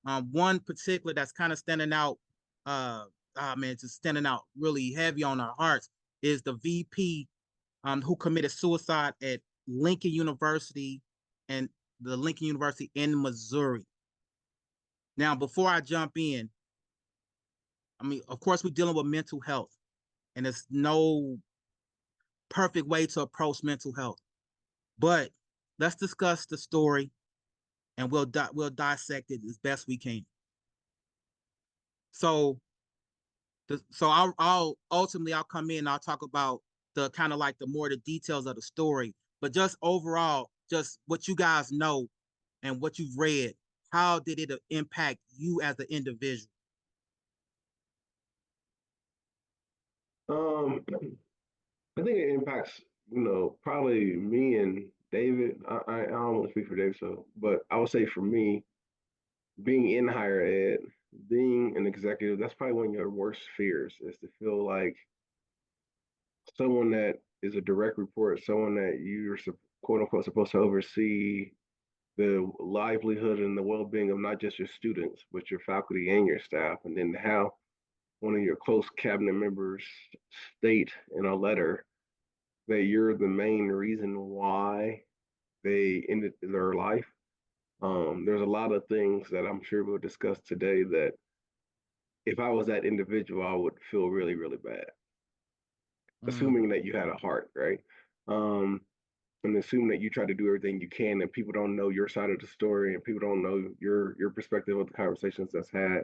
One particular that's kind of standing out, man, just standing out really heavy on our hearts is the VP who committed suicide at Lincoln University and the Lincoln University in Missouri. Now, before I jump in, I mean, of course, we're dealing with mental health, and there's no perfect way to approach mental health. But let's discuss the story, and we'll dissect it as best we can. So, I'll ultimately I'll come in and I'll talk about the kind of like the details of the story, but just overall, just what you guys know and what you've read. How did it impact you as an individual? Um, I think it impacts, probably me and David. I don't want to speak for David, so, but I would say for me, being in higher ed, being an executive, that's probably one of your worst fears is to feel like someone that is a direct report, someone that you're quote unquote supposed to oversee the livelihood and the well-being of not just your students, but your faculty and your staff, and then have one of your close cabinet members state in a letter that you're the main reason why they ended their life. There's a lot of things that I'm sure we'll discuss today that if I was that individual, I would feel really, really bad, Mm, assuming that you had a heart, right? Um, and assuming that you try to do everything you can and people don't know your side of the story and people don't know your perspective of the conversations that's had.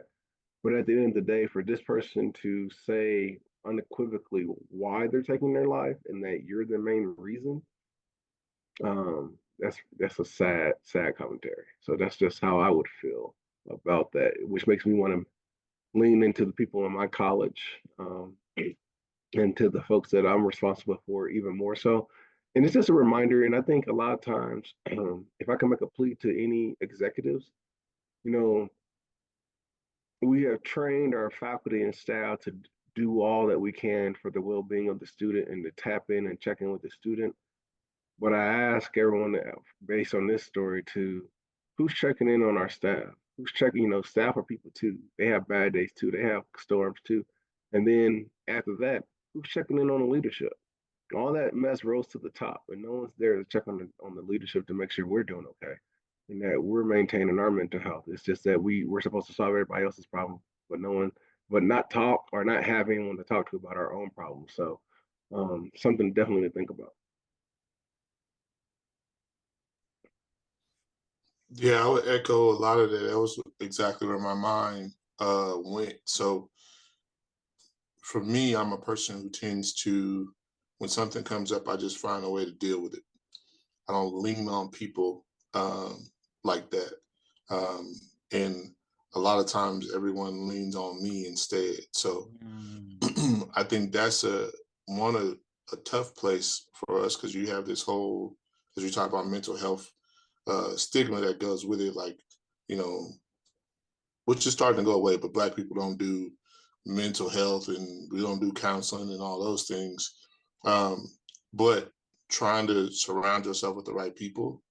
But at the end of the day, for this person to say unequivocally why they're taking their life and that you're the main reason, that's a sad, sad commentary. So that's just how I would feel about that, which makes me want to lean into the people in my college, and to the folks that I'm responsible for even more so. And it's just a reminder. And I think a lot of times, if I can make a plea to any executives, you know, we have trained our faculty and staff to do all that we can for the well-being of the student and to tap in and check in with the student. But I ask everyone to, based on this story, to who's checking in on our staff? Who's checking? Staff are people too. They have bad days too. They have storms too. And then after that, who's checking in on the leadership? All that mess rose to the top, and no one's there to check on the leadership to make sure we're doing okay and that we're maintaining our mental health. It's just that we're supposed to solve everybody else's problem, but no one, but not talk or not have anyone to talk to about our own problems. So, something definitely to think about. Yeah, I would echo a lot of that. That was exactly where my mind went. So for me, I'm a person who tends to, when something comes up, I just find a way to deal with it. I don't lean on people like that. Um, and a lot of times everyone leans on me instead. So mm, I think that's a tough place for us because you have this whole, as you talk about mental health stigma that goes with it, like, you know, which is starting to go away, but Black people don't do mental health and we don't do counseling and all those things. Um, but trying to surround yourself with the right people.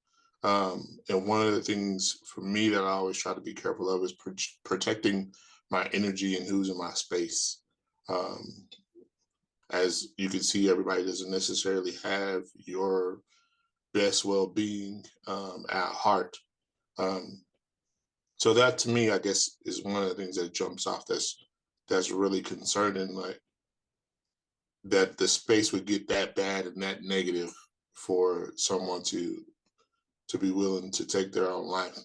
And one of the things for me that I always try to be careful of is protecting my energy and who's in my space. Um, as you can see, everybody doesn't necessarily have your best well-being at heart. Um, so that to me, I guess, is one of the things that jumps off that's really concerning, like that the space would get that bad and that negative for someone to be willing to take their own life.